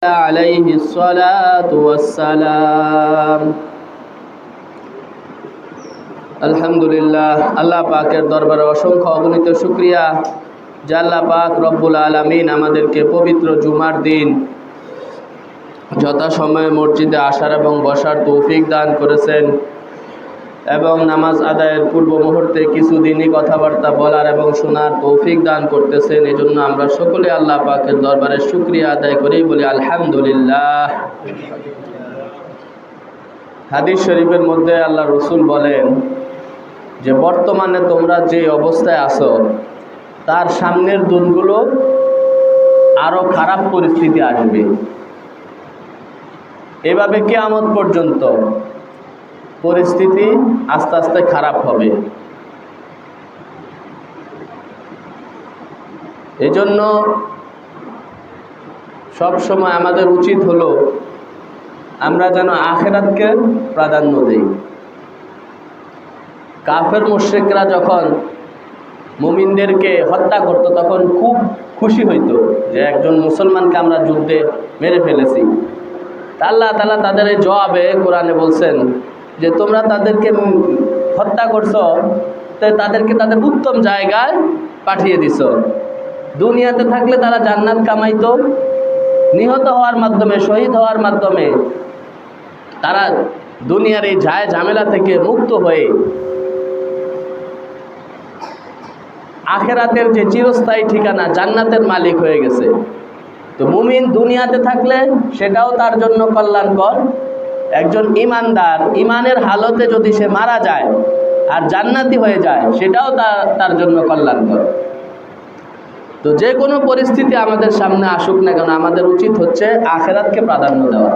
عليه الصلاة والسلام আলহামদুলিল্লাহ। আল্লাহ পাকের দরবারে অসংখ্য অগণিত শুকরিয়া যে আল্লাহ পাক রব্বুল আলামিন আমাদেরকে পবিত্র জুমার দিন যথাসময়ে মসজিদে আসার এবং বসার তৌফিক দান করেছেন এবং নামাজ আদায়ের পূর্ব মুহূর্তে কিছু দিনই কথাবার্তা বলার এবং শোনার তৌফিক দান করতেছেন। এজন্য আমরা সকলে আল্লাহ পাকের দরবারে শুকরিয়া আদায় করেই বলি আলহামদুলিল্লাহ। হাদিস শরীফের মধ্যে আল্লাহ রসুল বলেন যে বর্তমানে তোমরা যে অবস্থায় আছো তার সামনের দিনগুলো আরো খারাপ পরিস্থিতি আসবে। এভাবে কিয়ামত পর্যন্ত পরিস্থিতি আস্তে আস্তে খারাপ হবে। এজন্য সব সময় আমাদের উচিত হলো আমরা যেন আখিরাতকে প্রাধান্য দেই। কাফের মুশরিকরা যখন মুমিনদেরকে হত্যা করত তখন খুব খুশি হইতো যে একজন মুসলমানকে আমরা যুদ্ধে মেরে ফেলেছি। আল্লাহ তাআলা তাদের এই জবাবে কোরআনে বলছেন যে তোমরা তাদেরকে হত্যা করছো, তাই তাদেরকে তাদের উত্তম জায়গায় পাঠিয়ে দিছ। দুনিয়াতে থাকলে তারা জান্নাত কামাইতো, নিহত হওয়ার মাধ্যমে, শহীদ হওয়ার মাধ্যমে তারা দুনিয়ার এই ঝামেলা থেকে মুক্ত হয়ে আখিরাতের যে চিরস্থায়ী ঠিকানা জান্নাতের মালিক হয়ে গেছে। তো মুমিন দুনিয়াতে থাকলে সেটাও তার জন্য কল্যাণকর। একজন ইমানদার ইমানের হালতে যদি সে মারা যায় আর জান্নাতি হয়ে যায় সেটাও তার জন্য কল্যাণকর। তো যে কোনো পরিস্থিতি আমাদের সামনে আসুক না কেন আমাদের উচিত হচ্ছে আখিরাতকে প্রাধান্য দেওয়া।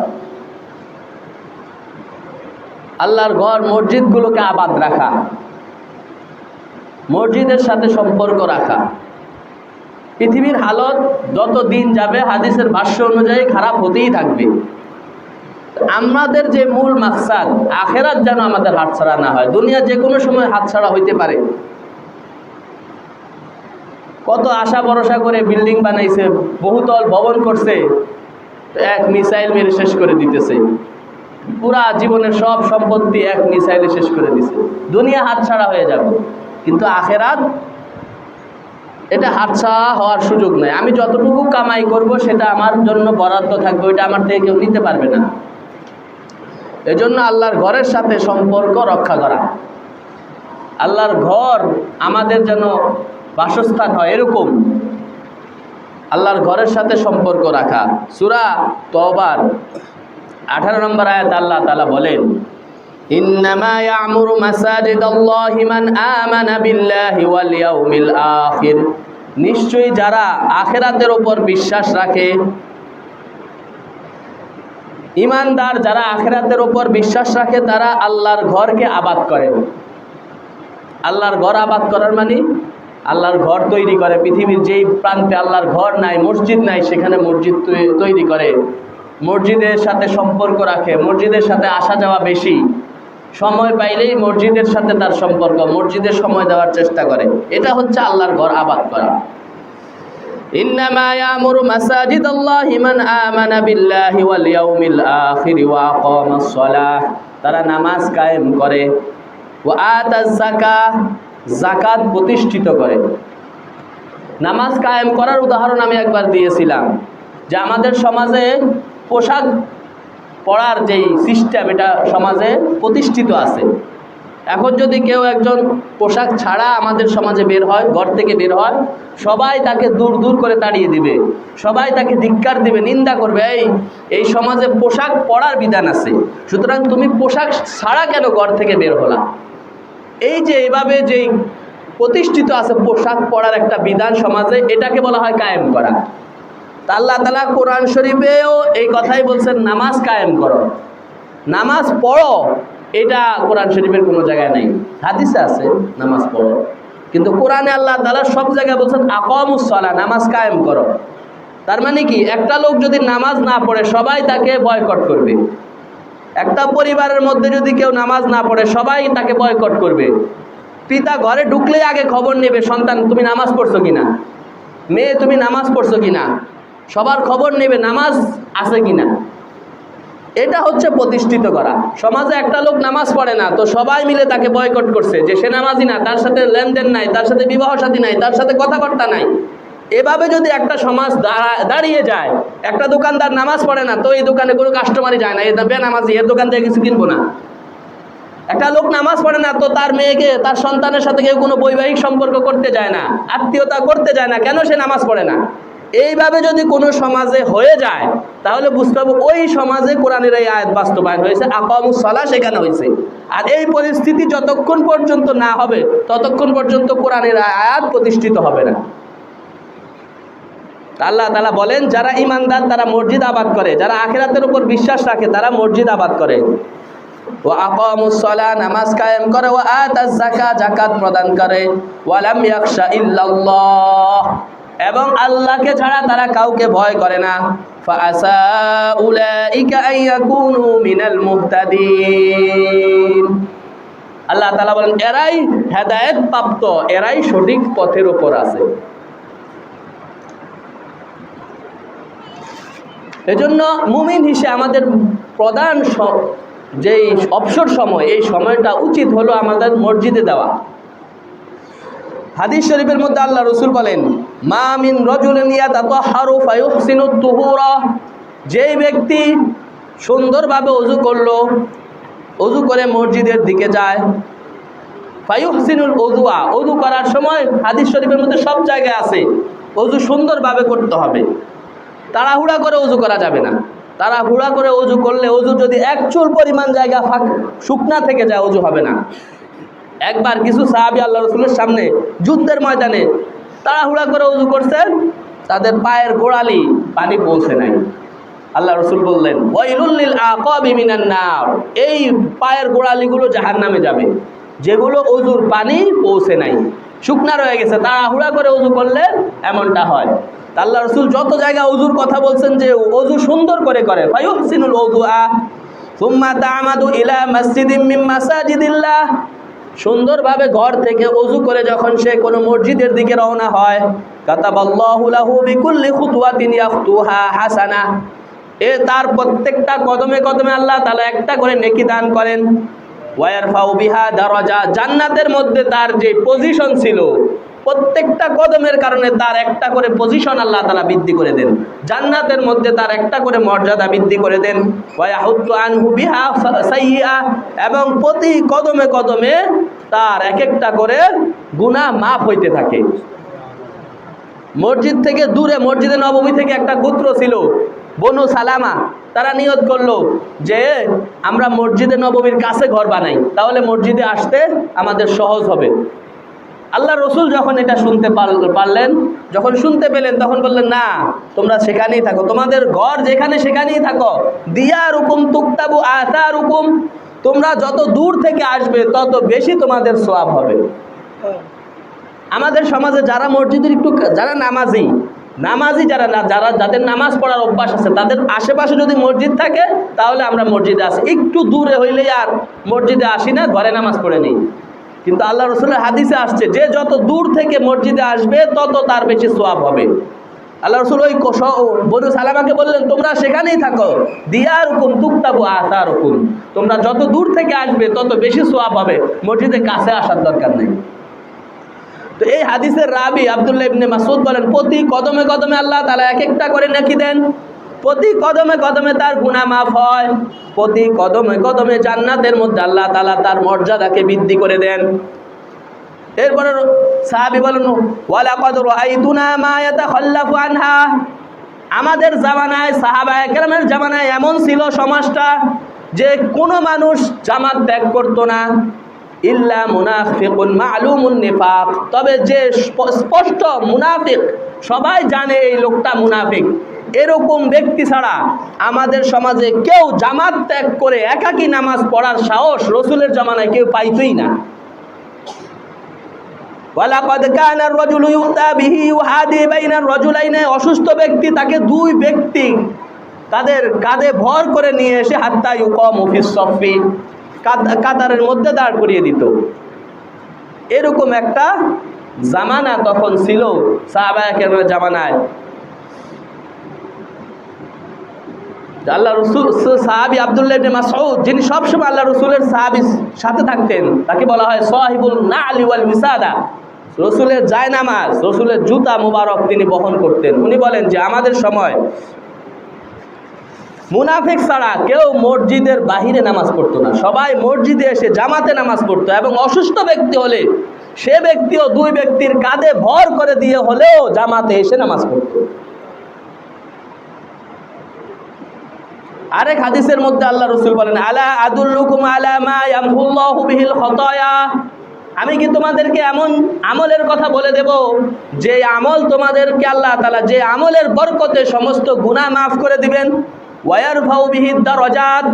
আল্লাহর ঘর মসজিদগুলোকে আবাদ রাখা, মসজিদের সাথে সম্পর্ক রাখা। পৃথিবীর হালত যত দিন যাবে হাদিসের ভাষ্য অনুযায়ী খারাপ হতেই থাকবে। আমাদের যে মূল মাকসাদ আখিরাত যেন আমাদের হাতছাড়া না হয়। দুনিয়া যে কোনো সময় হাতছাড়া হইতে পারে। কত আশা ভরসা করে বিল্ডিং বানাইছে, বহুতল ভবন করছে, এক মিসাইল মেরে শেষ করে দিতেছে। পুরা জীবনের সব সম্পত্তি এক মিসাইলে শেষ করে দিছে। দুনিয়া হাতছাড়া হয়ে যাবে, কিন্তু আখিরাত এটা হাতছাড়া হওয়ার সুযোগ নাই। আমি যতটুকু কামাই করব সেটা আমার জন্য বরাদ্দ থাকবে, ওইটা আমার থেকে কেউ নিতে পারবে না। এজন্য আল্লাহর ঘরের সাথে সম্পর্ক রক্ষা করা, আল্লাহর ঘর আমাদের যেন বাসস্থান হয় এরকম আল্লাহর ঘরের সাথে সম্পর্ক রাখা। সূরা তওবার 18 নম্বর আয়াত আল্লাহ তাআলা বলেন ইন্নামা ইয়ামুরু মাসাজিদাল্লাহি মান আমানা বিল্লাহি ওয়াল ইয়াউমিল আখির। নিশ্চয়ই যারা আখিরাতের উপর বিশ্বাস রাখে, ইমানদার যারা আখিরাতের উপর বিশ্বাস রাখে তারা আল্লাহর ঘরকে আবাদ করে। আল্লাহর ঘর আবাদ করার মানে আল্লাহর ঘর তৈরি করে। পৃথিবীর যেই প্রান্তে আল্লাহর ঘর নাই, মসজিদ নাই, সেখানে মসজিদ তৈরি করে, মসজিদের সাথে সম্পর্ক রাখে, মসজিদের সাথে আসা যাওয়া বেশি, সময় পাইলেই মসজিদের সাথে তার সম্পর্ক, মসজিদে সময় দেওয়ার চেষ্টা করে। এটা হচ্ছে আল্লাহর ঘর আবাদ করা। ইন্নামা ইয়ামুরু মাসাজিদাল্লাহি মান আমানা বিল্লাহি ওয়াল ইয়াউমিল আখির ওয়া আকামাস সালাহ। তারা নামাজ কায়েম করে, ওয়া আতাজ যাকাহ, যাকাত প্রতিষ্ঠিত করে। নামাজ কায়েম করার উদাহরণ আমি একবার দিয়েছিলাম যে আমাদের সমাজে পোশাক পরার যেই সিস্টেম এটা সমাজে প্রতিষ্ঠিত আছে। এখন যদি কেউ একজন পোশাক ছাড়া আমাদের সমাজে বের হয়, ঘর থেকে বের হয়, সবাই তাকে দূর দূর করে তাড়িয়ে দিবে, সবাই তাকে ধিক্কার দিবে, নিন্দা করবে। এই সমাজে পোশাক পরার বিধান আছে, সুতরাং তুমি পোশাক ছাড়া কেন ঘর থেকে বের হলা? এই যে এইভাবে যেই প্রতিষ্ঠিত আছে পোশাক পরার একটা বিধান সমাজে, এটাকে বলা হয় কায়েম করা। তা আল্লাহ তাআলা কোরআন শরীফেও এই কথাই বলছেন, নামাজ কায়েম করো, নামাজ পড়ো। এটা কোরআন শরীফের কোনো জায়গায় নেই, হাদিসে আছে নামাজ পড়ো, কিন্তু কোরআনে আল্লাহ তাআলা সব জায়গায় বলছেন আকামুস সালাহ, নামাজ কায়েম করো। তার মানে কি, একটা লোক যদি নামাজ না পড়ে সবাই তাকে বয়কট করবে। একটা পরিবারের মধ্যে যদি কেউ নামাজ না পড়ে সবাই তাকে বয়কট করবে। পিতা ঘরে ঢুকলেই আগে খবর নেবে, সন্তান তুমি নামাজ পড়ছো কিনা, মেয়ে তুমি নামাজ পড়ছো কিনা। সবার খবর নেবে নামাজ আছে কিনা। এটা হচ্ছে প্রতিষ্ঠিত করা। সমাজে একটা লোক নামাজ পড়ে না, তো সবাই মিলে তাকে বয়কট করছে যে সে নামাজি না, তার সাথে লেনদেন নাই, তার সাথে বিবাহ সাথী নাই, তার সাথে কথাবার্তা নাই। এভাবে যদি একটা সমাজ দাঁড়িয়ে যায়, একটা দোকানদার নামাজ পড়ে না, তো এই দোকানে কোনো কাস্টমারই যায় না, এ বেনামাজি, এর দোকান থেকে কিছু কিনবো না। একটা লোক নামাজ পড়ে না, তো তার মেয়েকে, তার সন্তানের সাথে কেউ কোনো বৈবাহিক সম্পর্ক করতে যায় না, আত্মীয়তা করতে যায় না। কেন? সে নামাজ পড়ে না। এইভাবে যদি কোনো সমাজে হয়ে যায়, তাহলে বুঝতে হবে ওই সমাজে কোরআনের এই আয়াত বাস্তবায়ন হয়েছে, আকামুস সালাহ সেখানে হয়েছে। আর এই পরিস্থিতি যতক্ষণ পর্যন্ত না হবে, ততক্ষণ পর্যন্ত কোরআনের আয়াত প্রতিষ্ঠিত হবে না। আল্লাহ তাআলা বলেন, যারা ঈমানদার তারা মসজিদ আবাদ করে, যারা আখিরাতের উপর বিশ্বাস রাখে তারা মসজিদ আবাদ করে। ওয়া আকামুস সালাহ, নামাজ কায়েম করে, ওয়া আতাজ যাকাত, যাকাত প্রদান করে, ওয়া লাম ইয়াখশা ইল্লাল্লাহ, এবং আল্লাহকে ছাড়া তারা কাউকে ভয় করে না। ফাআসা উলাইকা আইয়াকুনু মিনাল মুহতাদিন। আল্লাহ তাআলা বলেন, এরাই হেদায়েত প্রাপ্ত, এরাই সঠিক পথের উপর আছে। এজন্য মুমিন হিসেবে আমাদের প্রধান যেই অবসর সময়, এই সময়টা উচিত হলো আমাদের মসজিদে দেওয়া। হাদিস শরীফের মধ্যে আল্লাহ রাসূল বলেন, মা মিন রাজুলিন ইয়াতাতাহহারু ফায়ুহসিনুত তুহুরা, যেই ব্যক্তি সুন্দরভাবে ওযু করলো, ওযু করে মসজিদের দিকে যায়, ফায়ুহসিনুল ওযুআ, ওযু করার সময় হাদিস শরীফের মধ্যে সব জায়গায় আছে ওযু সুন্দরভাবে করতে হবে, তাড়াহুড়া করে ওযু করা যাবে না। তাড়াহুড়া করে ওযু করলে, ওযু যদি এক চুল পরিমাণ জায়গা শুকনা থেকে যায়, ওযু হবে না। একবার কিছু সাহাবী আল্লাহ রাসূলের সামনে যুদ্ধের ময়দানে তাড়াহুড়া করে ওযু করছেন, তাদের পায়ের গোড়ালি পানি পৌঁছে নাই। আল্লাহ রাসূল বললেন, ওয়াইলুল লিল আকাবি মিনান নার, এই পায়ের গোড়ালিগুলো জাহান্নামে যাবে, যেগুলো ওযুর পানি পৌঁছে নাই, শুকনা রয়ে গেছে। তাড়াহুড়া করে ওযু করলে এমনটা হয়। আল্লাহ রাসূল যত জায়গায় ওযুর কথা বলছেন যে ওযু সুন্দর করে করে, ফায়ুহসিনুল ওযুআ সুম্মা তা'মাদু ইলা মাসজিদিম মিন মাসাজিদিল্লাহ, সুন্দরভাবে ঘর থেকে ওযু করে যখন সে কোনো মসজিদের দিকে রওনা হয়, কাতাবাল্লাহু লাহু বিকুল্লি খুতওয়াতিন ইয়াখতুহা হাসানাহ, তার প্রত্যেকটা কদমে কদমে আল্লাহ তাআলা একটা করে নেকি দান করেন। ওয়া ইয়ারফাউ বিহা দারাজা, জান্নাতের মধ্যে তার যে পজিশন ছিল, প্রত্যেকটা কদমের কারণে তার একটা করে পজিশন আল্লাহ তাআলা বৃদ্ধি করে দেন, জান্নাতের মধ্যে তার একটা করে মর্যাদা বৃদ্ধি করে দেন। ওয়া ইয়াহুত্তু আনহু বিহা সাইয়্যা, এবং প্রতি কদমে কদমে তার এক একটা করে গুনাহ মাফ হইতে থাকে। মসজিদ থেকে দূরে, মসজিদে নববী থেকে একটা গোত্র ছিল বনু সালামা, তারা নিয়ত করলো যে আমরা মসজিদে নববীর কাছে ঘর বানাই, তাহলে মসজিদে আসতে আমাদের সহজ হবে। আল্লাহ রসুল যখন এটা শুনতে পারলেন, যখন শুনতে পেলেন, তখন বললেন, না, তোমরা সেখানেই থাকো, তোমাদের ঘর যেখানে সেখানেই থাকো। দিয়ারুকুম তুকতাবু আসারুকুম, তোমরা যত দূর থেকে আসবে তত বেশি তোমাদের সওয়াব হবে। আমাদের সমাজে যারা মসজিদের একটু, যারা নামাজি যাদের নামাজ পড়ার অভ্যাস আছে, তাদের আশেপাশে যদি মসজিদ থাকে তাহলে আমরা মসজিদে আসি, একটু দূরে হইলেই আর মসজিদে আসি না, ঘরে নামাজ পড়ে নেই। কিন্তু আল্লাহ রসুলের হাদিসে আসছে যে যত দূর থেকে মসজিদে আসবে তত তার বেশি সওয়াব হবে। আল্লাহ রসুল ওই বনু সালামাকে বললেন, তোমরা সেখানেই থাকো, দিয়ারুকুম তুকতাবু আসারুকুম, তোমরা যত দূর থেকে আসবে তত বেশি সওয়াব হবে, মসজিদের কাছে আসার দরকার নেই। তো এই হাদিসের রাবি আব্দুল্লাহ ইবনে মাসউদ বলেন, প্রতি কদমে কদমে আল্লাহ তাআলা এক একটা করে নেকি দেন, প্রতি কদমে কদমে তার গুনাহ মাফ হয়, প্রতি কদমে কদমে জান্নাতের মধ্যে আল্লাহ তাআলা তার মর্যাদাকে বৃদ্ধি করে দেন। এরপরে সাহাবী বলেন, ওয়ালাকাদ রাআইতুনা মা ইয়াতাখাল্লাফু আনহা, আমাদের জামানায়, সাহাবায়ে কেরামের জামানায় এমন ছিল সমাজটা যে কোনো মানুষ জামাত ত্যাগ করতো না, ইল্লা মুনাফিকুন মা'লুমুন নিফাক, তবে যে স্পষ্ট মুনাফিক, সবাই জানে এই লোকটা মুনাফিক, এরকম ব্যক্তি ছাড়া আমাদের সমাজে কেউ জামাত ত্যাগ করে একাকী নামাজ পড়ার সাহস রসুলের জামানায় কেউ পাইতই না। ওয়ালাকাদ কানা আর-রাজুলু ইউতা বিহি ইউহাদি বাইনার রাজুলাইনি, অসুস্থ ব্যক্তি তাকে দুই ব্যক্তি তাদের কাঁধে ভর করে নিয়ে এসে হাত্তা ইউকামু ফিস সাফি, কাতারের মধ্যে দাঁড় করিয়ে দিত। এরকম একটা জামানা তখন ছিল সাহাবায়ে কেরামের জামানায়। আল্লাহ রসুল সাহাবী আব্দুল্লাহ ইবনে মাসউদ, যিনি সবসময় আল্লাহ রসুলের সাহাবীর সাথে থাকতেন, তাকে বলা হয় সাহিবুল নালি ওয়াল মিসাদা। রসুলের জায়নামাজ, রসুলের জুতা মুবারক তিনি বহন করতেন। উনি বলেন যে আমাদের সময় মুনাফিক ছাড়া কেউ মসজিদের বাহিরে নামাজ পড়তো না, সবাই মসজিদে এসে জামাতে নামাজ পড়তো, এবং অসুস্থ ব্যক্তি হলে সে ব্যক্তিও দুই ব্যক্তির কাঁধে ভর করে দিয়ে হলেও জামাতে এসে নামাজ পড়তো। আরেক হাদিসের মধ্যে আল্লাহ রসুল বলেন, আলা আদুল্লুকুম আলা মা ইয়ামহুল্লাহু বিহিল খতায়া, আমি কি তোমাদেরকে এমন আমলের কথা বলে দেব যে আমল তোমাদেরকে আল্লাহ তাআলা যে আমলের বরকতে সমস্ত গুনাহ মাফ করে দিবেন, ওয়ায়ারফাউ বিহিদ দারাজাত,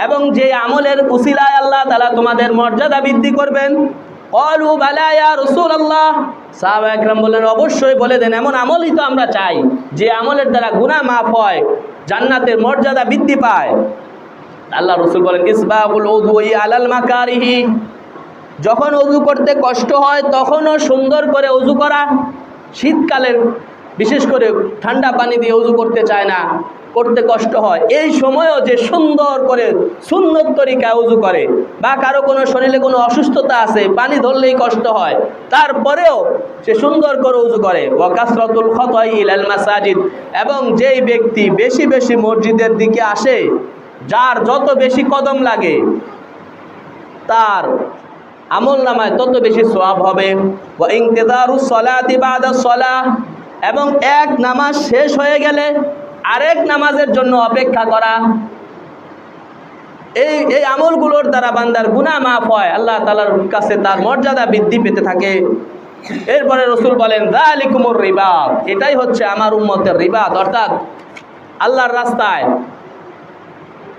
এবং যে আমলের উসিলায় আল্লাহ তাআলা তোমাদের মর্যাদা বৃদ্ধি করবেন। ক্বালু বালা ইয়া রাসূলুল্লাহ, সাহাবা একরাম বললেন অবশ্যই বলে দেন, এমন আমলই তো আমরা চাই যে আমলের দ্বারা গুনাহ মাফ হয়, জান্নাতের মর্যাদা বৃদ্ধি পায়। আল্লাহ রসুল বলেন ইসবাগুল উযুই আলাল মাকারিহি, যখন অজু করতে কষ্ট হয় তখনও সুন্দর করে অজু করা। শীতকালের বিশেষ করে ঠান্ডা পানি দিয়ে অজু করতে চায় না, করতে কষ্ট হয়, এই সময়ও যে সুন্দর করে সুন্নত তরিকায় অজু করে, বা কারো কোনো শরীরে কোনো অসুস্থতা আছে, পানি ধরলেই কষ্ট হয়, তারপরেও সে সুন্দর করে অজু করে। ওয়া কাসরাতুল খতাই ইলাল মাসাজিদ, এবং যেই ব্যক্তি বেশি বেশি মসজিদের দিকে আসে, যার যত বেশি কদম লাগে তার আমলনামায় তত বেশি সওয়াব হবে। ওয়া ইনতিযারুস সালাতি বাদা সালাহ, এবং এক নামাজ শেষ হয়ে গেলে আরেক নামাজের জন্য অপেক্ষা করা। এই আমলগুলোর দ্বারা বান্দার গুনাহ মাফ হয়, আল্লাহ তাআলার কাছে তার মর্যাদা বৃদ্ধি পেতে থাকে। এরপরে রসুল বলেন যালিকুমুর রিবাত, এটাই হচ্ছে আমার উম্মতের রিবাত, অর্থাৎ আল্লাহর রাস্তায়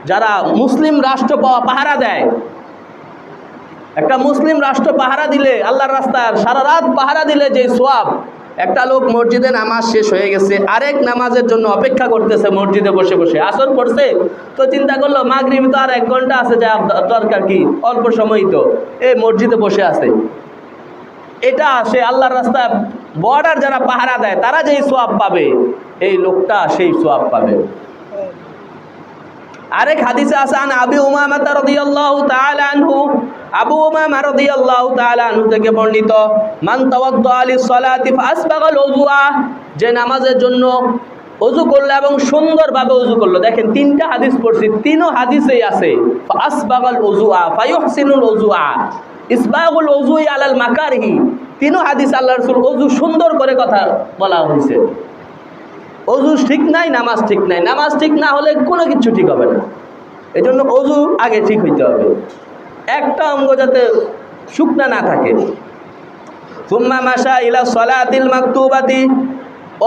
যারা মুসলিম রাষ্ট্র পাহারা দেয়। একটা মুসলিম রাষ্ট্র পাহারা দিলে, আল্লাহর রাস্তায় সারা রাত পাহারা দিলে যে সওয়াব, একটা লোক মসজিদে নামাজ শেষ হয়ে গেছে, আরেক নামাজের জন্য অপেক্ষা করতেছে মসজিদে বসে বসে, আসর পড়ছে তো চিন্তা করলো মাগরিব তো আর 1 ঘন্টা আছে, যা দরকার কি, অল্প সময় তো, এই মসজিদে বসে আছে। এটা সে আল্লাহর রাস্তায় বর্ডার যারা পাহারা দেয় তারা যেই সওয়াব পাবে, এই লোকটা সেই সওয়াব পাবে। আরেক হাদিসে আছে আন আবি উমামা রাদিয়াল্লাহু তাআলা আনহু, আবু উমামা রাদিয়াল্লাহু তাআলা আনহু থেকে বর্ণিত, মান তাওয়াদ্দা লিস-সালাতি ফাসবাগাল উযুআ, যে নামাজের জন্য ওযু করলো এবং সুন্দরভাবে ওযু করলো। দেখেন 3টা হাদিস পড়ছি, 3ও হাদিসেই আছে ফাসবাগাল উযুআ ফায়ুহসিনুল উযুআ, ইসবাগুল উযুই আলাল মাকারিহি, 3ও হাদিস আল্লাহর রাসূল ওযু সুন্দর করে কথা বলা হয়েছে। অজু ঠিক নাই, নামাজ ঠিক নাই, নামাজ ঠিক না হলে কোনো কিছু ঠিক হবে না। এই জন্য অজু আগে ঠিক হইতে হবে, একটা অঙ্গ যাতে শুকনা না থাকে। সুম্মা মাশা ইলা সালাতিল মাকতুবাতি,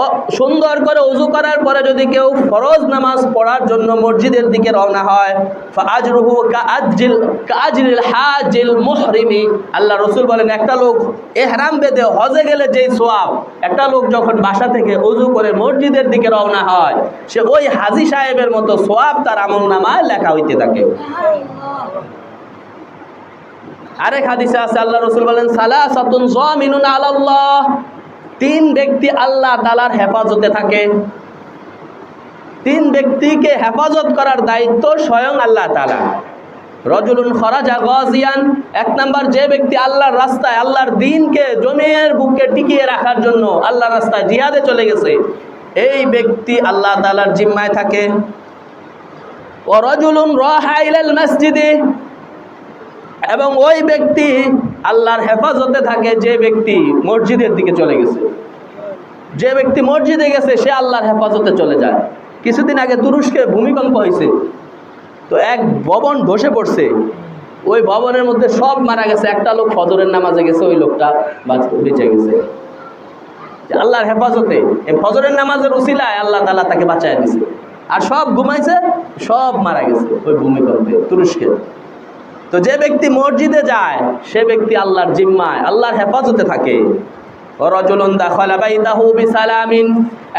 ও সুন্দর করে অজু করার পরে যদি কেউ ফরজ নামাজ পড়ার জন্য মসজিদের দিকে রওনা হয়, ফাআজরুহু কাআজরিল হাজিল মুহরিমি, আল্লাহ রসুল বলেন একটা লোক ইহরাম বেঁধে হজে গেলে যেই সওয়াব, একটা লোক যখন বাসা থেকে অজু করে মসজিদের দিকে রওনা হয়, সে ওই হাজী সাহেবের মতো সওয়াব তার আমলনামায় লেখা হইতে থাকে। আরেক হাদিসে আছে আল্লাহ রসুল বলেন সালাসাতুন যামিনুন আলাল্লাহ, 3 ব্যক্তি আল্লাহ তাআলার হেফাজতে থাকে। 3 ব্যক্তিকে হেফাজত করার দায়িত্ব স্বয়ং আল্লাহ তাআলা। রজুলুন খরাজা গাজিয়ান, 1 নাম্বার যে ব্যক্তি আল্লাহর রাস্তায় আল্লাহর দ্বীনকে জমিনের বুকে টিকিয়ে রাখার জন্য আল্লাহর রাস্তায় জিহাদে চলে গেছে, এই ব্যক্তি আল্লাহ তাআলার জিম্মায় থাকে। ওয়া রাজুলুন রাহা ইলাল মসজিদে, এবং ওই ব্যক্তি আল্লাহর হেফাজতে থাকে যে ব্যক্তি মসজিদের দিকে চলে গেছে। যে ব্যক্তি মসজিদে গেছে সে আল্লাহর হেফাজতে চলে যায়। কিছুদিন আগে তুরস্কে ভূমিকম্প হয়েছে, তো এক ভবন ধসে পড়ছে, ওই ভবনের মধ্যে সব মারা গেছে, একটা লোক ফজরের নামাজে গেছে, ওই লোকটা বেঁচে গেছে আল্লাহর হেফাজতে। এই ফজরের নামাজের উসিলায় আল্লাহ তাআলা তাকে বাঁচায় দিয়েছে, আর সব ঘুমাইছে, সব মারা গেছে ওই ভূমিকম্পে তুরস্কে। তো যে ব্যক্তি মসজিদে যায় সে ব্যক্তি আল্লাহর জিম্মায়, আল্লাহর হেফাজতে থাকে। রাজুলুন দাখালা বাইতাহু বিসালামিন,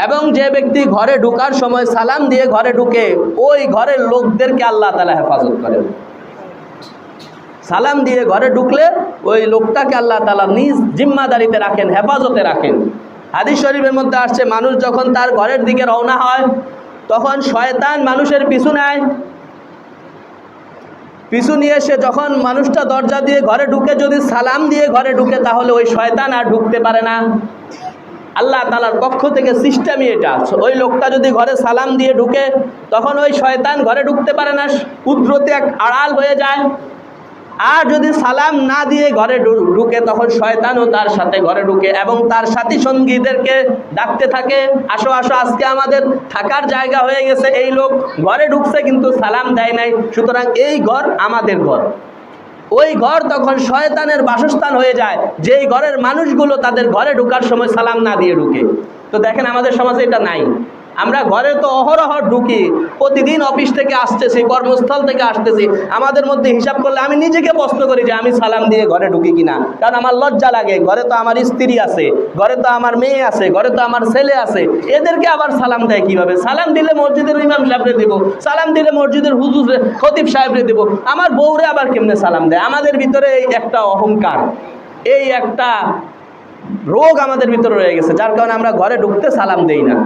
এবং যে ব্যক্তি ঘরে ঢোকার সময় সালাম দিয়ে ঘরে ঢুকে, ওই ঘরের লোকদেরকে আল্লাহ তাআলা হেফাজত করেন। সালাম দিয়ে ঘরে ঢুকলে ওই লোকটাকে আল্লাহ তাআলা নিজ জিম্মাদারিতে রাখেন, হেফাজতে রাখেন। হাদিস শরীফের মধ্যে আসছে মানুষ যখন তার ঘরের দিকে রওনা হয়, তখন শয়তান মানুষের পিছু নেয়, পিছু নিয়ে এসে যখন মানুষটা দরজা দিয়ে ঘরে ঢুকে যদি সালাম দিয়ে ঘরে ঢুকে, তাহলে ওই শয়তান আর ঢুকতে পারে না। আল্লাহ তাআলার পক্ষ থেকে সিস্টেমই এটা। ওই লোকটা যদি ঘরে সালাম দিয়ে ঢুকে, তখন ওই শয়তান ঘরে ঢুকতে পারে না, কুদরতে এক আড়াল হয়ে যায়। আর যদি সালাম না দিয়ে ঘরে ঢুকে, তখন শয়তানও তার সাথে ঘরে ঢুকে এবং তার সাথী সঙ্গীদেরকে ডাকতে থাকে, আসো আসো, আজকে আমাদের থাকার জায়গা হয়ে গেছে। এই লোক ঘরে ঢুকছে কিন্তু সালাম দেয় নাই, সুতরাং এই ঘর আমাদের ঘর। ওই ঘর তখন শয়তানের বাসস্থান হয়ে যায়, যেই ঘরের মানুষগুলো তাদের ঘরে ঢোকার সময় সালাম না দিয়ে ঢুকে। তো দেখেন আমাদের সমাজে এটা নাই। আমরা ঘরে তো অহরহ ঢুকি, প্রতিদিন অফিস থেকে আসতেছি, কর্মস্থল থেকে আসতেছি, আমাদের মধ্যে হিসাব করলে আমি নিজেকে প্রশ্ন করি যে আমি সালাম দিয়ে ঘরে ঢুকি কিনা। কারণ আমার লজ্জা লাগে, ঘরে তো আমার স্ত্রী আছে, ঘরে তো আমার মেয়ে আছে, ঘরে তো আমার ছেলে আছে, এদেরকে আবার সালাম দেয় কিভাবে? সালাম দিলে মসজিদের ইমাম সাহেবরে দেব, সালাম দিলে মসজিদের হুজুর খতিব সাহেবরে দেব, আমার বউরে আবার কেমনে সালাম দেয়? আমাদের ভিতরে এই একটা অহংকার, এই একটা রোগ আমাদের ভিতরে রয়ে গেছে, যার কারণে আমরা ঘরে ঢুকতে সালাম দেই না।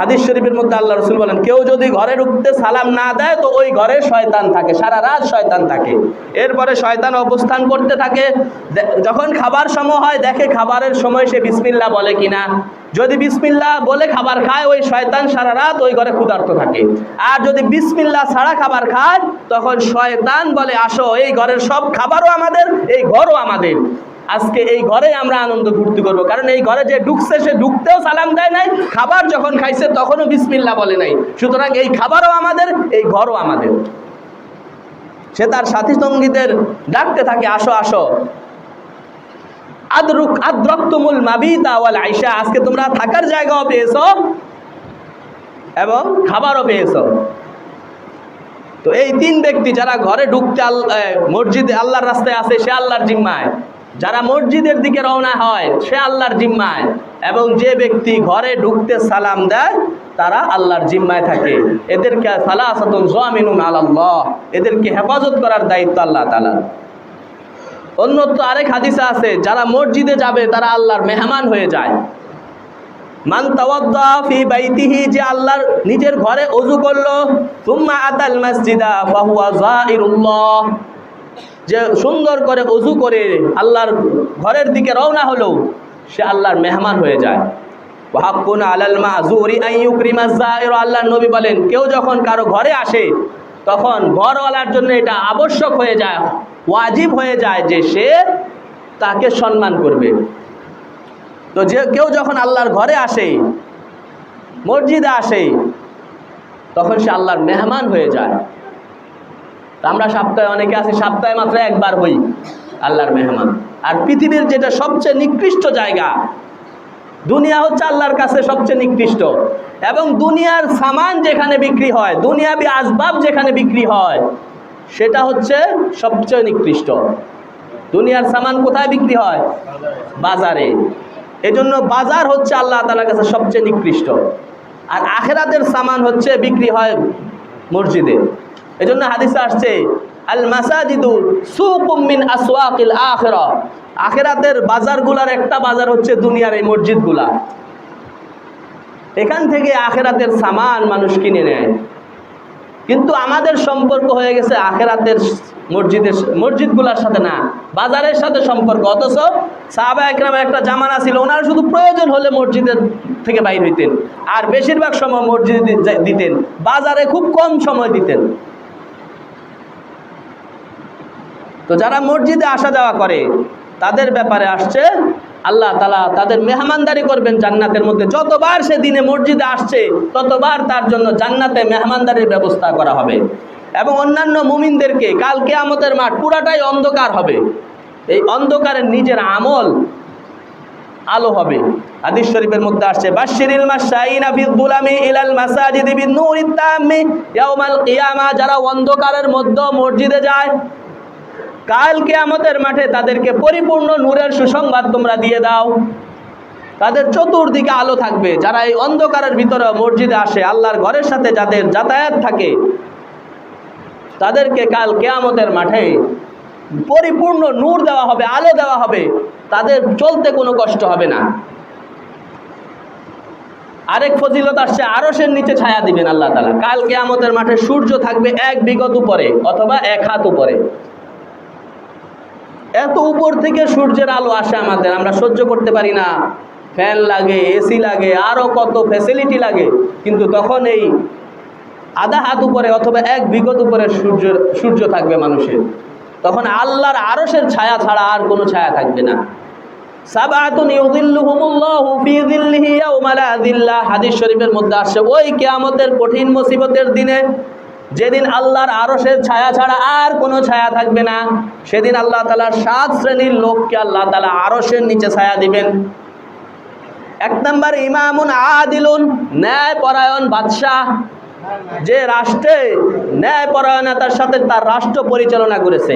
হাদিস শরীফের মধ্যে আল্লাহ রাসূল বলেন, কেউ যদি ঘরে ঢুকতে সালাম না দেয় তো ওই ঘরে শয়তান থাকে, সারা রাত শয়তান থাকে। এরপরে শয়তান অবস্থান করতে থাকে, যখন খাবার সময় হয় দেখে খাবারের সময় সে বিসমিল্লাহ বলে কিনা। যদি বিসমিল্লাহ বলে খাবার খায়, ওই শয়তান সারা রাত ওই ঘরে ক্ষুধার্ত থাকে। আর যদি বিসমিল্লাহ ছাড়া খাবার খায়, তখন শয়তান বলে, আসো, এই ঘরের সব খাবারও আমাদের, এই ঘরও আমাদের, আজকে এই ঘরে আমরা আনন্দ ফুর্তি করবো। কারণ এই ঘরে যে ঢুকছে সে ঢুকতেও সালাম দেয় নাই, খাবার যখন খাইছে তখনও বিসমিল্লাহ বলে নাই, সুতরাং এই খাবারও আমাদের, এই ঘরও আমাদের। সে তার সাথী সঙ্গীদের ডাকতে থাকে, আসো আসো, আদরাকতুমুল মাবিতা ওয়াল আইশা, আজকে তোমরা থাকার জায়গাও পেয়েছো এবং খাবারও পেয়েছো। তো এই তিন ব্যক্তি যারা ঘরে ঢুকতে মসজিদে আল্লাহর রাস্তায় আছে, সে আল্লাহর জিম্মায়। যারা মসজিদের দিকে রওনা হয়, সে আল্লাহর জিম্মায়। এবং যে ব্যক্তি ঘরে ঢুকতে সালাম দেয়, তারা আল্লাহর জিম্মায় থাকে। এদেরকে সালাসাতুন যামিনুন আলাল্লাহ, এদেরকে হেফাজত করার দায়িত্ব আল্লাহ তাআলার। অন্যত্র আরেক হাদিসে আছে, যারা মসজিদে যাবে তারা আল্লাহর মেহমান হয়ে যায়। মান তাওয়াদ্দা ফি বাইতিহি, যে আল্লাহর নিজের ঘরে ওযু করলো, সুম্মা আতাল মসজিদা ফাহুয়া যাইরুল্লাহ, যে সুন্দর করে ওযু করে আল্লাহর ঘরের দিকে রওনা হলো, সে আল্লাহর মেহমান হয়ে যায়। ওয়া হাক্কুন আলাল মাযুরি আন ইউকরিমাজ যায়ির, আল্লাহর নবী বলেন, কেউ যখন কারো ঘরে আসে তখন ঘরওয়ালার জন্য এটা আবশ্যক হয়ে যায়, ওয়াজিব হয়ে যায় যে সে তাকে সম্মান করবে। তো যে কেউ যখন আল্লাহর ঘরে আসে, মসজিদে আসে, তখন সে আল্লাহর মেহমান হয়ে যায়। আমরা সপ্তাহে, অনেকে আছে সপ্তাহে মাত্র একবার হই আল্লাহর মেহমান। আর পৃথিবীর যেটা সবচেয়ে নিকৃষ্ট জায়গা, দুনিয়া হচ্ছে আল্লাহর কাছে সবচেয়ে নিকৃষ্ট। এবং দুনিয়ার সামান যেখানে বিক্রি হয়, দুনিয়াবি আসবাব যেখানে বিক্রি হয়, সেটা হচ্ছে সবচেয়ে নিকৃষ্ট। দুনিয়ার সামান কোথায় বিক্রি হয়? বাজারে। এজন্য বাজার হচ্ছে আল্লাহ তাআলার কাছে সবচেয়ে নিকৃষ্ট। আর আখিরাতের সামান হচ্ছে বিক্রি হয় মসজিদে। এজন্য হাদিসে আসছে, আল মাসাজিদু সুকুম মিন আসওয়াকিল আখিরাহ, আখিরাতের বাজারগুলার একটা বাজার হচ্ছে দুনিয়ার এই মসজিদগুলা। এখান থেকে আখিরাতের সামান মানুষ কিনে নেয়। কিন্তু আমাদের সম্পর্ক হয়ে গেছে আখিরাতের মসজিদগুলার সাথে না, বাজারের সাথে সম্পর্ক। অথচ সাহাবায়ে কেরামের একটা জামানা ছিল, ওনারা শুধু প্রয়োজন হলে মসজিদের থেকে বাইর হইতেন, আর বেশিরভাগ সময় মসজিদে দিতেন, বাজারে খুব কম সময় দিতেন। তো যারা মসজিদে আসা যাওয়া করে, তাদের ব্যাপারে আসছে আল্লাহ তাআলা তাদের মেহমানদারি করবেন জান্নাতের মধ্যে। যতবার সে দিনে মসজিদে আসছে, ততবার তার জন্য জান্নাতে মেহমানদারির ব্যবস্থা করা হবে। এবং অন্যান্য মুমিনদেরকে কাল কিয়ামতের মাঠ পুরাটাই অন্ধকার হবে, এই অন্ধকারের নিজের আমল আলো হবে। হাদিস শরীফের মধ্যে আসছে, বাশশিরিল মাশাইনা ফিয যুলামি ইলাল মাসাজিদি বিন নূরিত তাম্মি ইয়াউমাল কিয়ামা, যারা অন্ধকারের মধ্যে মসজিদে যায়, কাল কিয়ামতের মাঠে তাদেরকে পরিপূর্ণ নূরের সুসংবাদ তোমরা দিয়ে দাও। তাদের চতুর্দিকে আলো থাকবে। যারা এই অন্ধকারের ভিতরে মসজিদে আসে, আল্লাহর ঘরের সাথে যাদের যাতায়াত থাকে, তাদেরকে কাল কিয়ামতের মাঠে পরিপূর্ণ নূর দেওয়া হবে, আলো দেওয়া হবে, তাদের চলতে কোনো কষ্ট হবে না। আরেক ফজিলত আসছে, আরশের নিচে ছায়া দিবেন আল্লাহ তাআলা। কাল কিয়ামতের মাঠে সূর্য থাকবে 1 বিঘত উপরে অথবা 1 হাত উপরে। এত উপর থেকে সূর্যের আলো আসে আমাদের, আমরা সহ্য করতে পারি না। ফ্যান লাগে, এসি লাগে, আরো কত ফ্যাসিলিটি লাগে, কিন্তু তখন এই আধা হাত উপরে অথবা 1 বিঘত উপরে সূর্য থাকবে মানুষের। তখন আল্লাহর আরশের ছায়া ছাড়া আর কোনো ছায়া থাকবে না। সাবাতুন ইউযিল্লুহুমুল্লাহু ফি যিল্লিহি ইয়াওমা লা যিল্লা, হাদিস শরীফের মধ্যে আসছে ওই কিয়ামতের কঠিন মুসিবতের দিনে, যেদিন আল্লাহর আরশের ছায়া ছাড়া আর কোনো ছায়া থাকবে না, সেদিন আল্লাহ তাআলা 7 শ্রেণীর লোককে আল্লাহ তাআলা আরশের নিচে ছায়া দিবেন। 1 নম্বর ইমামুন আদিলুন, ন্যায়পরায়ণ বাদশাহ, যে রাষ্ট্রে ন্যায়পরায়ণতার সাথে তার রাষ্ট্র পরিচালনা করেছে,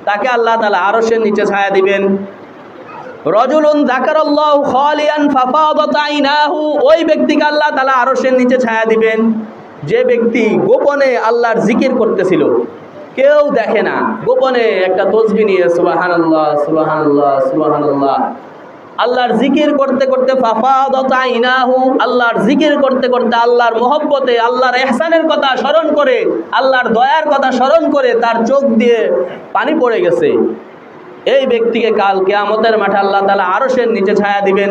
তাকে আল্লাহ তাআলা আরশের নিচে ছায়া দিবেন। রজুলুন যাকারাল্লাহু খালিয়ান ফাফাদাত আইনাহু, ওই ব্যক্তিকে আল্লাহ তাআলা আরশের নিচে ছায়া দিবেন। যে ব্যক্তি গোপনে আল্লাহর জিকির করতেছিল, কেউ দেখে না, গোপনে একটা তাসবিহ নিয়ে সুবহানাল্লাহ সুবহানাল্লাহ সুবহানাল্লাহ আল্লাহর জিকির করতে করতে, ফাফাদাত আইনাহু, আল্লাহর জিকির করতে করতে, আল্লাহর মহব্বতে, আল্লাহর ইহসানের কথা স্মরণ করে, আল্লাহর দয়ার কথা স্মরণ করে তার চোখ দিয়ে পানি পড়ে গেছে, এই ব্যক্তিকে কাল কিয়ামতের মাঠে আল্লাহ তাআলা আরশের নিচে ছায়া দিবেন।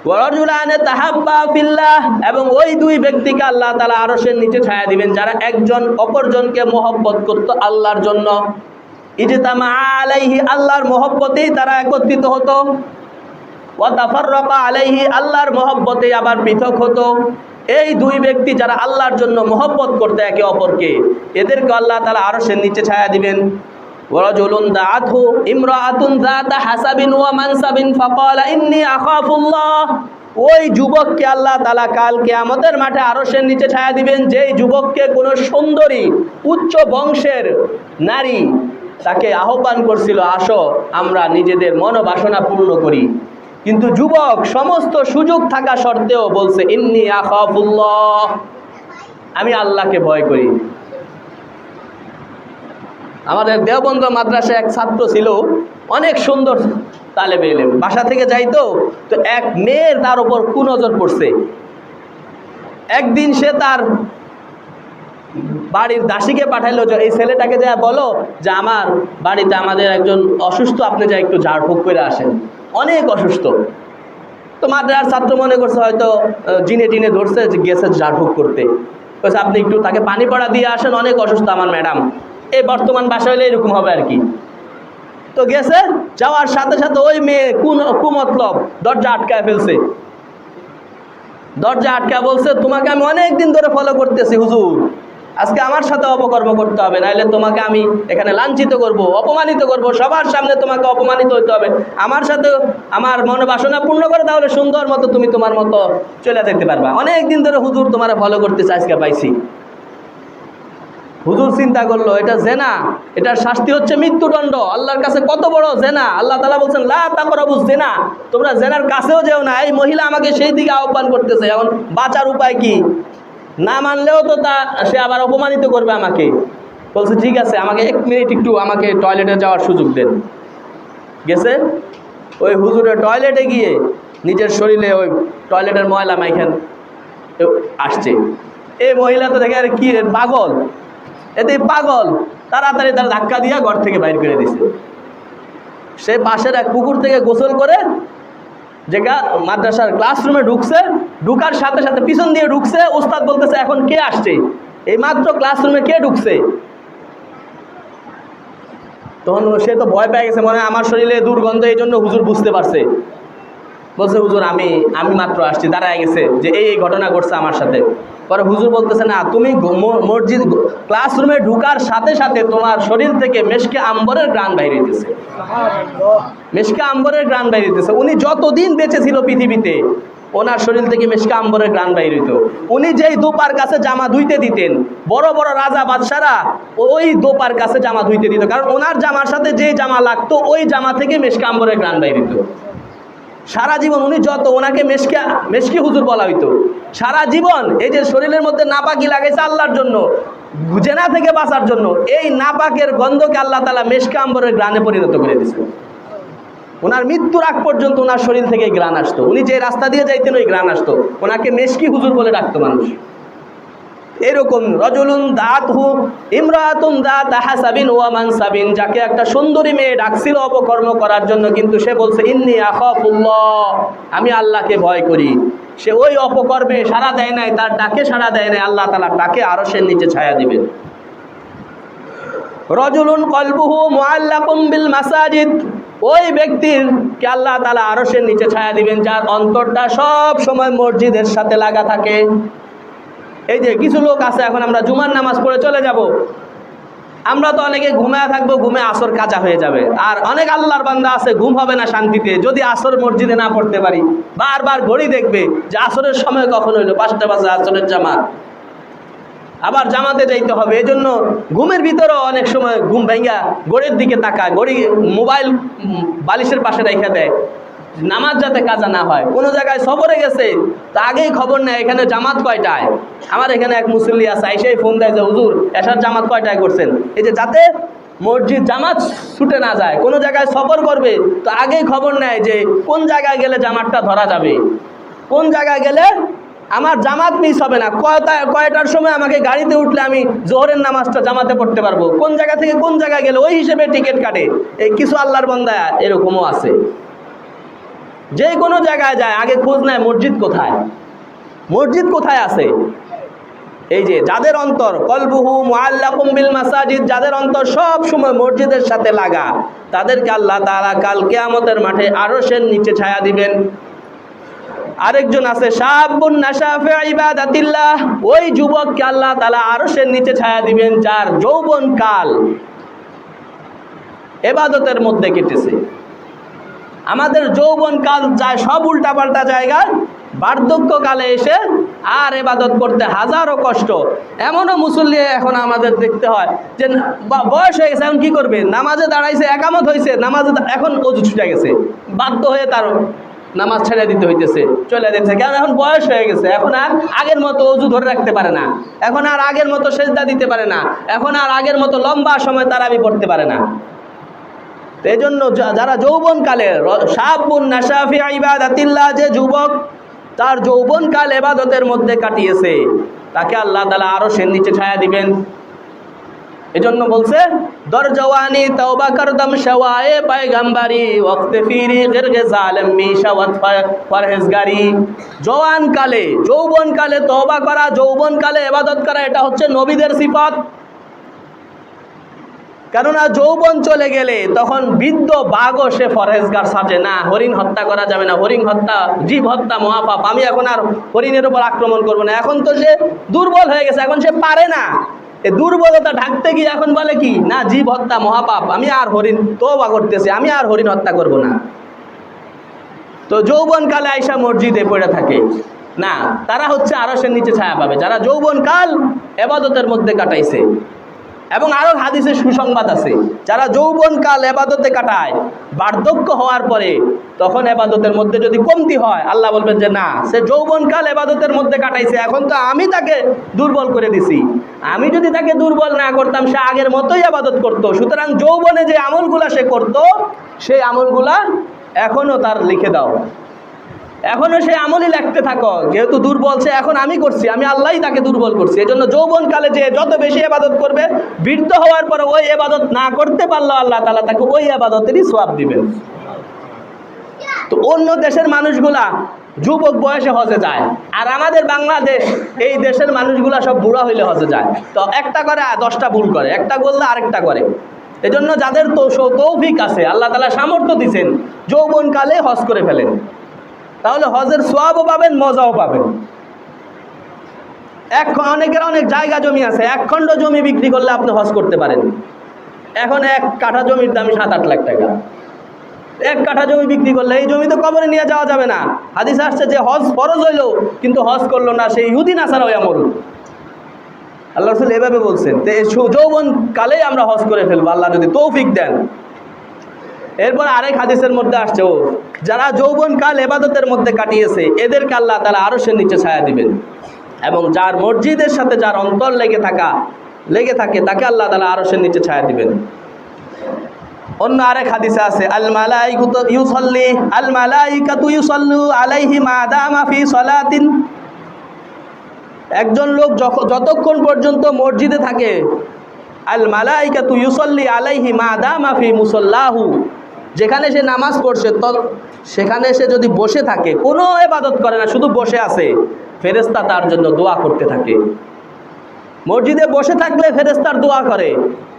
ওয়ারাজুলানে তাহাব্বা ফিল্লাহ, এবং ওই 2 ব্যক্তিকে আল্লাহ তাআলা আরশের নিচে ছায়া দিবেন, যারা একজন অপরজনকে মহব্বত করত আল্লাহর জন্য। ইজতামা আলাইহি, আল্লাহর মহব্বতেই তারা একত্রিত হতো। ওয়া তাফাররাকা আলাইহি, আল্লাহর মহব্বতেই আবার পৃথক হতো। এই 2 ব্যক্তি যারা আল্লাহর জন্য মহব্বত করতে একে অপরকে, এদেরকে আল্লাহ তাআলা আরশের নিচে ছায়া দিবেন। ওয়ারাজুলুন দাআতহু ইমরাআতুন যাতা হাসাবিন ওয়া মানসাবিন ফাকালা ইন্নী আখাফুল্লাহ, ওই যুবককে আল্লাহ তাআলা কাল কিয়ামতের মাঠে আরশের নিচে ছায়া দিবেন। যেই যুবককে কোনো সুন্দরী উচ্চ বংশের নারী তাকে আহ্বান করছিল, আসো আমরা নিজেদের মনোবাসনা পূর্ণ করি, কিন্তু যুবক সমস্ত সুযোগ থাকা সত্ত্বেও বলছে ইন্নী আখাফুল্লাহ, আমি আল্লাহকে ভয় করি। আমাদের দেওবন্দ মাদ্রাসায় এক ছাত্র ছিল, অনেক সুন্দর তালেবে ইলম, বাসা থেকে যাইতো, তো এক মেয়ের তার উপর কুনজর পড়ছে। একদিন সে তার বাড়ির দাসীকে পাঠাইলো যে এই ছেলেটাকে যা বলো যে আমার বাড়িতে আমাদের একজন অসুস্থ, আপনি যা একটু ঝাড়ফুঁক করে আসেন, অনেক অসুস্থ। তো মাদ্রাসার ছাত্র মনে করছে হয়তো জিনে টিনে ধরছে, যে গেছে ঝাড়ফুঁক করতে, বলছে আপনি একটু তাকে পানি পড়া দিয়ে আসেন, অনেক অসুস্থ আমার ম্যাডাম। এই বর্তমান বাসা হইলে এরকম হবে আর কি। তো গেছে, যাওয়ার সাথে সাথে ওই মেয়ে কুমতলব দরজা আটকায় ফেলছে। দরজা আটকায় বলছে, তোমাকে আমি অনেক দিন ধরে ফলো করতেছি হুজুর, আজকে আমার সাথে অপকর্ম করতে হবে, নাহলে তোমাকে আমি এখানে লাঞ্ছিত করব, অপমানিত করব, সবার সামনে তোমাকে অপমানিত হইতে হবে। আমার সাথে আমার মনোবাসনা পূর্ণ করে, তাহলে সুন্দর মতো তুমি তোমার মতো চলে যেতে পারবা। অনেক দিন ধরে হুজুর তোমার ফলো করতেছে, আজকে পাইছি। হুজুর চিন্তা করলো এটা জেনা, এটার শাস্তি হচ্ছে মৃত্যুদণ্ড। আল্লাহর কাছে কত বড় জেনা! আল্লাহ তাআলা বলছেন লা তাকরাবুজ জেনা, তোমরা জেনার কাছেও যেও না। এই মহিলা আমাকে সেই দিকে আহ্বান করতেছে, এখন বাঁচার উপায় কি? না মানলেও তো সে আবার অপমানিত করবে আমাকে। বলছে ঠিক আছে, আমাকে 1 মিনিট একটু আমাকে টয়লেটে যাওয়ার সুযোগ দেন। গেছে, ওই হুজুরের টয়লেটে গিয়ে নিজের শরীরে ওই টয়লেটের ময়লা মাইখান আসছে। এই মহিলা তো দেখে আরে কি পাগল, এতে পাগল, তাড়াতাড়ি তার ধাক্কা দিয়ে ঘর থেকে বাইর করে দিছে। সে পাশের এক পুকুর থেকে গোসল করে যেটা মাদ্রাসার ক্লাসরুমে ঢুকছে, ঢুকার সাথে সাথে পিছন দিয়ে ঢুকছে। উস্তাদ বলতেছে এখন কে আসছে, এই মাত্র ক্লাসরুমে কে ঢুকছে? তখন সে তো ভয় পেয়ে গেছে, মনে হয় আমার শরীরে দুর্গন্ধ, এই জন্য হুজুর বুঝতে পারছে। বলছে হুজুর আমি মাত্র আসছি, দাঁড়ায় গেছে যে এই ঘটনা ঘটছে আমার সাথে। পরে হুজুর বলতেছে না, তুমি মসজিদ ক্লাসরুমে ঢুকার সাথে সাথে তোমার শরীর থেকে মেশকে আম্বরের ঘ্রাণ বাইরে দিতেছে, মেশকে আম্বরের ঘ্রাণ বাইরে দিতেছে। উনি যতদিন বেঁচে ছিল পৃথিবীতে, ওনার শরীর থেকে মেশকে আম্বরের ঘ্রাণ বাইরে হইতো। উনি যেই দোপার কাছে জামা ধুইতে দিতেন, বড় বড় রাজা বাদশারা ওই দোপার কাছে জামা ধুইতে দিত, কারণ ওনার জামার সাথে যে জামা লাগতো ওই জামা থেকে মেশকে আম্বরের ঘ্রাণ বাইরে দিত। সারা জীবন উনি যত, ওনাকে মেশকি হুজুর বলা হইতো। সারা জীবন এই যে শরীরের মধ্যে নাপাকি লাগাইছে আল্লাহর জন্য, জেনা থেকে বাঁচার জন্য, এই নাপাকের গন্ধকে আল্লাহ তাআলা মেশকে আম্বরের ঘ্রাণে পরিণত করে দিয়েছে। ওনার মৃত্যুর আগ পর্যন্ত ওনার শরীর থেকে ঘ্রাণ আসতো, উনি যে রাস্তা দিয়ে যাইতেন ওই ঘ্রাণ আসতো, ওনাকে মেশকি হুজুর বলে ডাকতো মানুষ। এরকম রজুলুন দাতহু ইমরাতুন দাত হাসাবিন ওয়া মানসাবিন, যাকে একটা সুন্দরী মেয়ে ডাকছিল অপকর্ম করার জন্য, কিন্তু সে বলছে ইন্নী আখাফুল্লাহ, আমি আল্লাহকে ভয় করি। সে ওই অপকর্মে সাড়া দেয় নাই, তার ডাকে সাড়া দেয় নাই, আল্লাহ তাআলা তাকে আরশের নিচে ছায়া দিবেন। রজুলুন কলবুহু মুআল্লাকুম বিল মাসাজিদ, ওই ব্যক্তির কে আল্লাহ তাআলা আরশের নিচে ছায়া দিবেন যার অন্তরটা সব সময় মসজিদের সাথে লাগা থাকে। এই যে কিছু লোক আছে, এখন আমরা জুমার নামাজ পড়ে চলে যাব, আমরা তো অনেকে ঘুমায় থাকবো, ঘুমে আসর কাজা হয়ে যাবে। আর অনেক আল্লাহর বান্দা আছে ঘুম হবে না শান্তিতে, যদি আসর মসজিদে না পড়তে পারি, বারবার ঘড়ি দেখবে যে আসরের সময় কখন হইলো, 5টা বাজে আসরের জামাত, আবার জামাতে যাইতে হবে। এই জন্য ঘুমের ভিতরেও অনেক সময় ঘুম ভেঙ্গা ঘড়ির দিকে তাকায়, ঘড়ি মোবাইল বালিশের পাশে রেখে দেয়, নামাজ যাতে কাজা না হয়। কোনো জায়গায় সফরে গেছে, তা আগেই খবর নেয় এখানে জামাত কয়টায়। আমার এখানে এক মুসল্লি আছে, এসেই ফোন দেয় যে হুজুর এশার জামাত কয়টায় করছেন। এই যে যাতে মসজিদ জামাত ছুটে না যায়, কোনো জায়গায় সফর করবে তো আগেই খবর নেয় যে কোন জায়গায় গেলে জামাতটা ধরা যাবে, কোন জায়গায় গেলে আমার জামাত মিস হবে না, কয়টার সময় আমাকে গাড়িতে উঠলে আমি জোহরের নামাজটা জামাতে পড়তে পারবো, কোন জায়গা থেকে কোন জায়গায় গেলে ওই হিসেবে টিকিট কাটে। এই কিছু আল্লাহর বান্দা এরকমও আছে, যে কোনো জায়গায় যায় আগে খোঁজ নেয় মসজিদ কোথায়, মসজিদ কোথায় আছে। এই যে যাদের অন্তর কলবুহু মুআল্লাকুম বিল মাসাজিদ, যাদের অন্তর সব সময় মসজিদের সাথে লাগা, তাদেরকে আল্লাহ তাআলা কাল কিয়ামতের মাঠে আরশের নিচে ছায়া দিবেন। আরেকজন আছে শাবুন নাশা ফি ইবাদাতিল্লাহ, ওই যুবককে আল্লাহ তাআলা আরশের নিচে ছায়া দিবেন যার যৌবন কাল ইবাদতের মধ্যে কেটেছে। আমাদের যৌবন কাল যায় সব উল্টাপাল্টা জায়গায়, বার্ধক্যকালে এসে আর ইবাদত করতে হাজারো কষ্ট। এমনও মুসল্লি এখন আমাদের দেখতে হয় যে বয়স হয়ে গেছে, এখন কি করবে, নামাজে দাঁড়াইছে, একামত হয়েছে, নামাজে এখন অজু ছুটে গেছে, বাধ্য হয়ে তার নামাজ ছেড়ে দিতে হইতেছে, চলে দিতেছে, কারণ এখন বয়স হয়ে গেছে, এখন আর আগের মতো অজু ধরে রাখতে পারে না, এখন আর আগের মতো সেজদা দিতে পারে না, এখন আর আগের মতো লম্বা সময় তারাবি পড়তে পারে না। এই জন্য যারা যৌবনকালে শাবুন নাশা ফি ইবাদাতিল্লাহ, যে যুবক তার যৌবনকাল ইবাদতের মধ্যে কাটিয়েছে, তাকে আল্লাহ তাআলা আরশের নিচে ছায়া দিবেন। এজন্য বলছে দরজওয়ানি তওবা করদম শওয়ায়ে পয়গম্বরি ওয়াক্তে ফিরি গিরগে জালেম মিশাওয়াত পরহেজগারি। জওয়ানকালে যৌবনকালে তওবা করা, যৌবনকালে ইবাদত করা, এটা হচ্ছে নবীদের সিফত। কেননা যৌবন চলে গেলে তখন বৃদ্ধ বাঘও সে ফরহেজগার সাজে না, হরিণ হত্যা করা যাবে না, হরিণ হত্যা জীব হত্যা মহাপাপ, আমি এখন আর হরিণের উপর আক্রমণ করবো না। এখন তো সে দুর্বল হয়ে গেছে, এখন সে পারে না, এই দুর্বলতা ঢাকতে গিয়ে এখন বলে কি না, জীব হত্যা মহাপাপ, আমি আর হরিণ তওবা করতেছি, আমি আর হরিণ হত্যা করব না। তো যৌবনকালে আইসা মসজিদে পড়ে থাকে না, তারা হচ্ছে আরশের নিচে ছায়া পাবে যারা যৌবনকাল ইবাদতের মধ্যে কাটাইছে। এবং আরো হাদিসে সুসংবাদ আছে, যারা যৌবনকাল ইবাদতে কাটায়, বার্ধক্য হওয়ার পরে তখন ইবাদতের মধ্যে যদি কমতি হয়, আল্লাহ বলবেন যে না, সে যৌবনকাল ইবাদতের মধ্যে কাটাইছে, এখন তো আমি তাকে দুর্বল করে দিছি, আমি যদি তাকে দুর্বল না করতাম সে আগের মতোই ইবাদত করত। সুতরাং যৌবনে যে আমলগুলা সে করত, সেই আমলগুলা এখনো তার লিখে দাও, এখনো সে আমলই লিখতে থাকো, যেহেতু দুর্বল সে, এখন আমি করছি, আমি আল্লাহই তাকে দুর্বল করছি। এই জন্য যৌবনকালে যে যত বেশি ইবাদত করবে, বৃদ্ধ হওয়ার পরে ওই ইবাদত না করতে পারলেও আল্লাহ তাআলা তাকে ওই ইবাদতেরই সওয়াব দিবেন। তো অন্য দেশের মানুষগুলা যুবক বয়সে হজে যায়, আর আমাদের বাংলাদেশ এই দেশের মানুষগুলা সব বুড়া হইলে হজে যায়। তো একটা করে 10টা ভুল করে, একটা করলে আরেকটা করে। এজন্য যাদের তৌফিক আছে, আল্লাহ তাআলা সামর্থ্য দিয়েছেন, যৌবনকালে হজ করে ফেলেন, তাহলে হজের সওয়াবও পাবেন, মজাও পাবেন। অনেকের অনেক জায়গা জমি আছে, 1 খণ্ড জমি বিক্রি করলে আপনি হজ করতে পারেন। এখন 1 কাঠা জমির দাম 7-8 লাখ টাকা। 1 কাঠা জমি বিক্রি করলে এই জমি তো কবরে নিয়ে যাওয়া যাবে না। হাদিসে আসছে যে হজ ফরজ হইল কিন্তু হজ করলো না, সেই ইহুদি নাসারা হইয়া মরুক। আল্লাহ রাসূল এভাবে বলছেন। তো এই যৌবন কালেই আমরা হজ করে ফেলবো, আল্লাহ যদি তৌফিক দেন। এরপর আরেক হাদিসের মধ্যে আসছে, যারা যৌবনকাল ইবাদতের মধ্যে কাটিয়েছে, এদেরকে আল্লাহ তাআলা আরশের নিচে ছায়া দিবেন। এবং যার মসজিদের সাথে যার অন্তর লেগে থাকে, তাকে আল্লাহ তাআলা আরশের নিচে ছায়া দিবেন। অন্য আরেক হাদিসে আছে আল মালাইকাতু ইউসাল্লু আলাইহি মা দামা ফি সালাতিন, একজন লোক যতক্ষণ পর্যন্ত মসজিদে থাকে, আল মালাইকাতু ইউসাল্লি আলাইহি মা দামা ফি মুসাল্লাহু, যেখানে সে নামাজ পড়ছে সেখানে সে যদি বসে থাকে, কোনো ইবাদত করে না, শুধু বসে আছে, ফেরেশতা তার জন্য দোয়া করতে থাকে। মসজিদে বসে থাকলে ফেরেশতার দোয়া করে,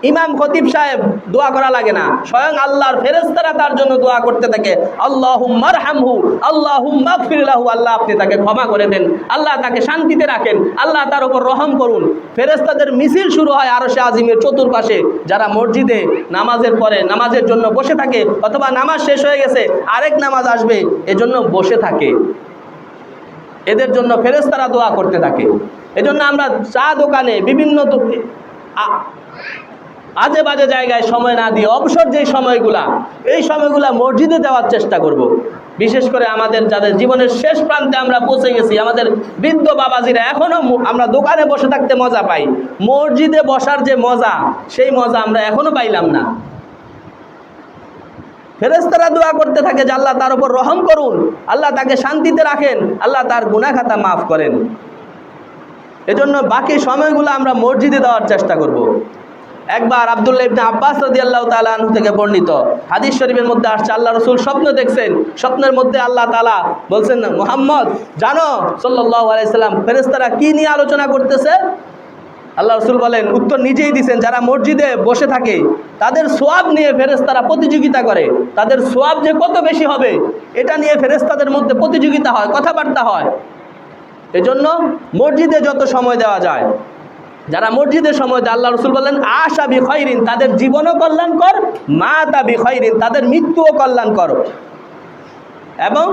ইমাম খতিব সাহেব দোয়া করা লাগে না, স্বয়ং আল্লাহর ফেরেশতারা তার জন্য দোয়া করতে থাকে, আল্লাহুম্মা আরহামহু আল্লাহুম্মা গফির লাহু, আল্লাহ আপনি তাকে ক্ষমা করে দেন, আল্লাহ তাকে শান্তিতে রাখেন, আল্লাহ তার উপর রহম করুন। ফেরেশতাদের মিছিল শুরু হয় আরশে আজিমের চতুর্পাশে, যারা মসজিদে নামাজের পরে নামাজের জন্য বসে থাকে, অথবা নামাজ শেষ হয়ে গেছে আরেক নামাজ আসবে এজন্য বসে থাকে, এদের জন্য ফেরেশতারা দোয়া করতে থাকে। এজন্য আমরা চা দোকানে বিভিন্ন আজে বাজে জায়গায় সময় না দিয়ে অবসর যেই সময়গুলা, এই সময়গুলা মসজিদে দেওয়ার চেষ্টা করব। বিশেষ করে আমাদের যাদের জীবনের শেষ প্রান্তে আমরা পৌঁছে গেছি, আমাদের বৃদ্ধ বাবাজিরা এখনও আমরা দোকানে বসে থাকতে মজা পাই, মসজিদে বসার যে মজা, সেই মজা আমরা এখনও পাইলাম না। ফেরেশতারা দোয়া করতে থাকে যে আল্লাহ তার উপর রহম করুন, আল্লাহ তাকে শান্তিতে রাখেন, আল্লাহ তার গুনাহ খাতা মাফ করেন। এজন্য বাকি সময়গুলো আমরা মসজিদে দেওয়ার চেষ্টা করব। একবার আব্দুল্লাহ ইবনে আব্বাস রাদিয়াল্লাহু তাআলা আনহু থেকে বর্ণিত হাদিস শরীফের মধ্যে আসছে, আল্লাহ রাসূল স্বপ্ন দেখছেন, স্বপ্নের মধ্যে আল্লাহ তাআলা বলছেন, মুহাম্মদ জানো সাল্লাল্লাহু আলাইহি সাল্লাম ফেরেশতারা কি নিয়ে আলোচনা করতেছে? আল্লাহ রাসূল বলেন, উত্তর নিজেই দিয়েছেন, যারা মসজিদে বসে থাকে তাদের সওয়াব নিয়ে ফেরেশতারা প্রতিযোগিতা করে, তাদের সওয়াব যে কত বেশি হবে এটা নিয়ে ফেরেশতাদের মধ্যে প্রতিযোগিতা হয়, কথাবার্তা হয়। এজন্য মসজিদে যত সময় দেওয়া যায়, যারা মসজিদে সময় দেয়, আল্লাহ রাসূল বললেন আশা বি খায়রিন, তাদের জীবনও কল্যাণকর, মাতা বি খায়রিন, তাদের মৃত্যুও কল্যাণকর। এবং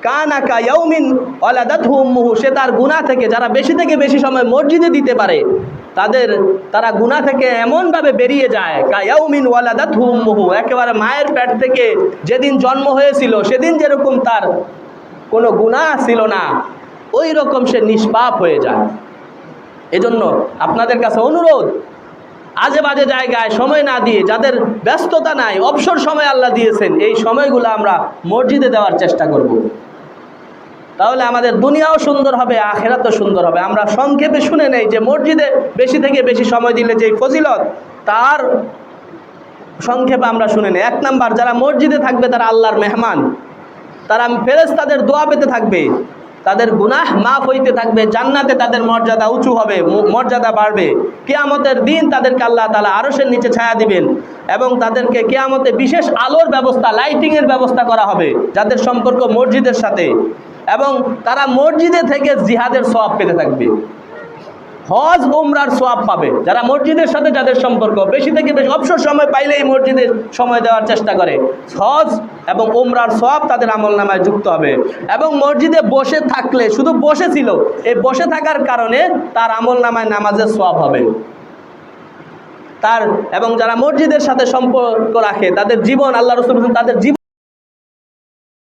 কানাকা ইয়াউমিন ওয়ালাদাতহু উম্মুহু, সে তার গুনাহ থেকে, যারা বেশি থেকে বেশি সময় মসজিদে দিতে পারে তারা গুনাহ থেকে এমনভাবে বেরিয়ে যায়, কা ইয়াউমিন ওয়ালাদাতহু উম্মুহু, একেবারে মায়ের পেট থেকে যেদিন জন্ম হয়েছিল সেদিন যেরকম তার কোনো গুনাহ ছিল না, ওই রকম সে নিষ্পাপ হয়ে যায়। এজন্য আপনাদের কাছে অনুরোধ, আজে বাজে জায়গায় সময় না দিয়ে, যাদের ব্যস্ততা নাই, অবসর সময় আল্লাহ দিয়েছেন, এই সময়গুলো আমরা মসজিদে দেওয়ার চেষ্টা করব। তাহলে আমাদের দুনিয়াও সুন্দর হবে, আখিরাতও সুন্দর হবে। আমরা সংক্ষেপে শুনে নেই যে মসজিদে বেশি থেকে বেশি সময় দিলে যে ফজিলত, তার সংক্ষেপে আমরা শুনে নেই। 1 নাম্বার, যারা মসজিদে থাকবে তারা আল্লাহর মেহমান, তারা ফেরেশতাদের দোয়া পেতে থাকবে, তাদের গুনাহ মাফ হইতে থাকবে, জান্নাতে তাদের মর্যাদা উঁচু হবে, মর্যাদা বাড়বে। কিয়ামতের দিন তাদেরকে আল্লাহ তাআলা আরশের নিচে ছায়া দিবেন, এবং তাদেরকে কিয়ামতে বিশেষ আলোর ব্যবস্থা, লাইটিংয়ের ব্যবস্থা করা হবে যাদের সম্পর্ক মসজিদের সাথে, এবং তারা মসজিদে থেকে জিহাদের সওয়াব পেতে থাকবে, হজ উমরার সওয়াব পাবে। যারা মসজিদের সাথে যাদের সম্পর্ক বেশি থেকে বেশি অবসর সময় পাইলেই মসজিদে সময় দেওয়ার চেষ্টা করে, হজ এবং উমরার সওয়াব তাদের আমলনামায় যুক্ত হবে। এবং মসজিদে বসে থাকলে, শুধু বসেছিল, এই বসে থাকার কারণে তার আমলনামায় নামাজের সওয়াব হবে এবং যারা মসজিদের সাথে সম্পর্ক রাখে তাদের জীবন, আল্লাহ রাসূল বলেছেন, তাদের জীবন